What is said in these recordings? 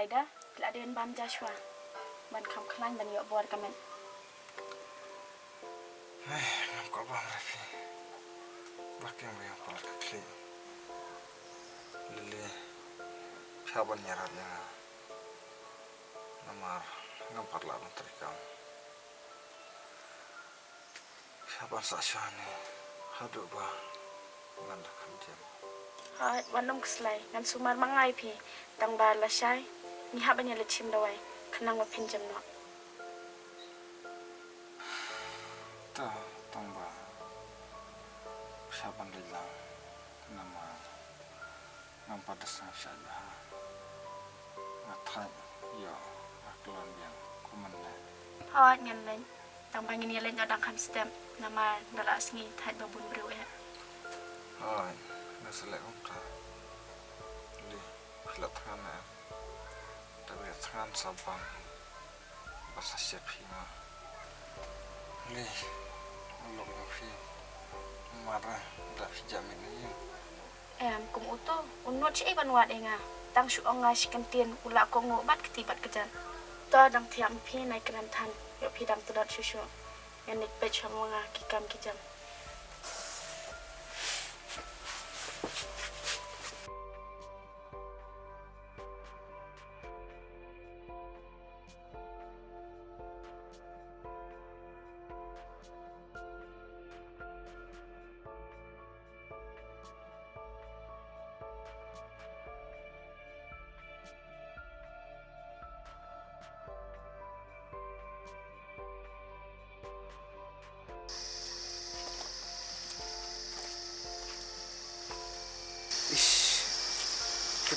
selai dah. Bila ada ban Joshua. Ban kam klan ban yok buat kamen. Nampak apa Rafi? Bakang yang paling kecil. Lili, siapa nyaratnya? Namar ngampar lalu terikam. Siapa sasyane? Haduh bah, ngandakkan jam. Hai, wanam keselai. Ngan sumar mangai pi. Tang bar la syai. Ni hab banyak lecim dawai. Kenang ma pinjam no. Tak, tambah. Siapa lilang? Nama ngampar desang saja. Ngatai, yo, aklon yang kumennya. Hai, ngan lain. Tang bangin ni lain jodang kam stem. Nama dalak sengi thai babun bru ya. Hai, naselek umta. Li, filat tangan. Tapi tangan sabang. Bahasa siap hima. Li, ulok ngafi. Marah, dah jamin ni. Kum uto. Unut si iban wat enga. Tang su ongai si kentien ula ko ngobat ketibat kejan. Ta dang tiam pi naik kenan tan. Yo pi dang tudat susu. Yang nik pech hamanga kikam kijam.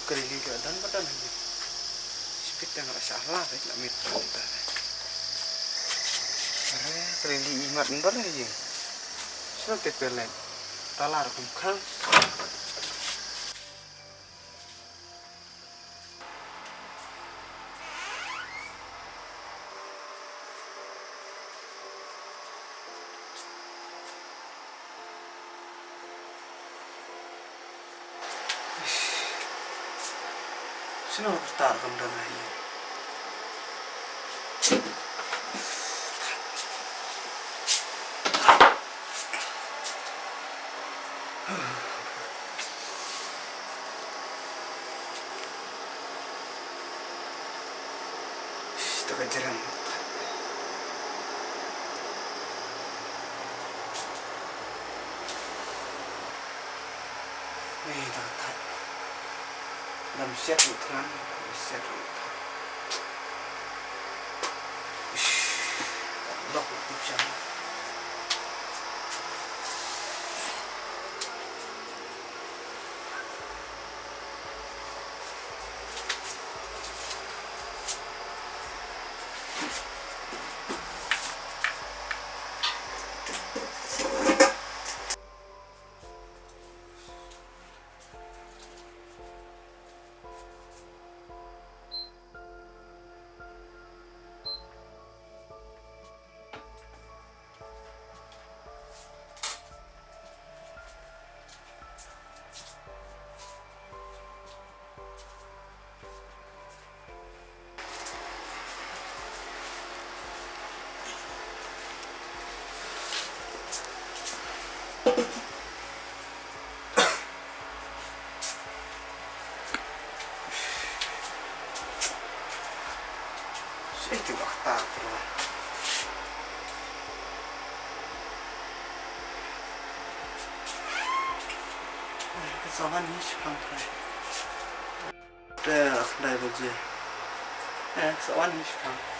Kerili keadaan pada lagi. Speed yang rasa salah, baik nak meter kita. Kerili ingat ntar lagi. Sudah tepelan, talar kumkang. Sino bertar kemudian lagi? Itu kejaran. Nih tak. Dalam siap lutan, siap lutan. Lok hujan. Itu tak perlu. Kesalahan ni sepantai. Dah dah beje. Kesalahan ni sepantai.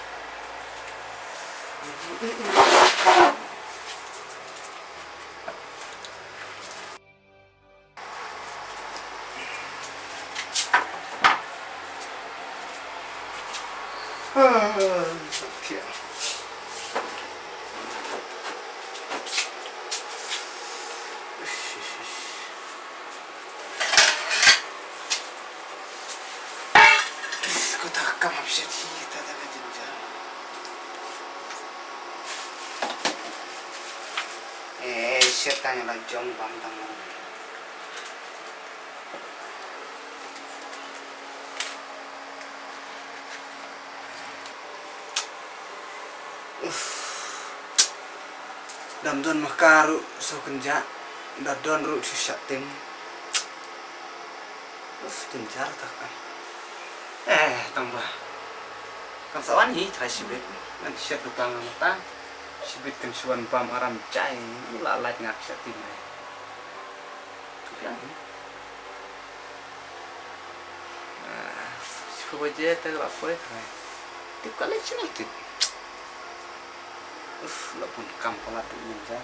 Sakit. Kau tak akan bisa cerita dengan jenjang. Setan yang lajong bantang. Dam don makaru so kenja. Da don ru susah tim. Tenjar tak kan. Tambah. Kan sawan hi try sibit. Kan siap lutang mata. Sibit kan suan pam aram cai. Lalat ngak satin. Tu kan. Siapa je tak apa try. Tip kali channel tip. Lapun kam pala tu menjar.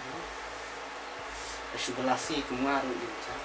Asybalasi kumaru menjar.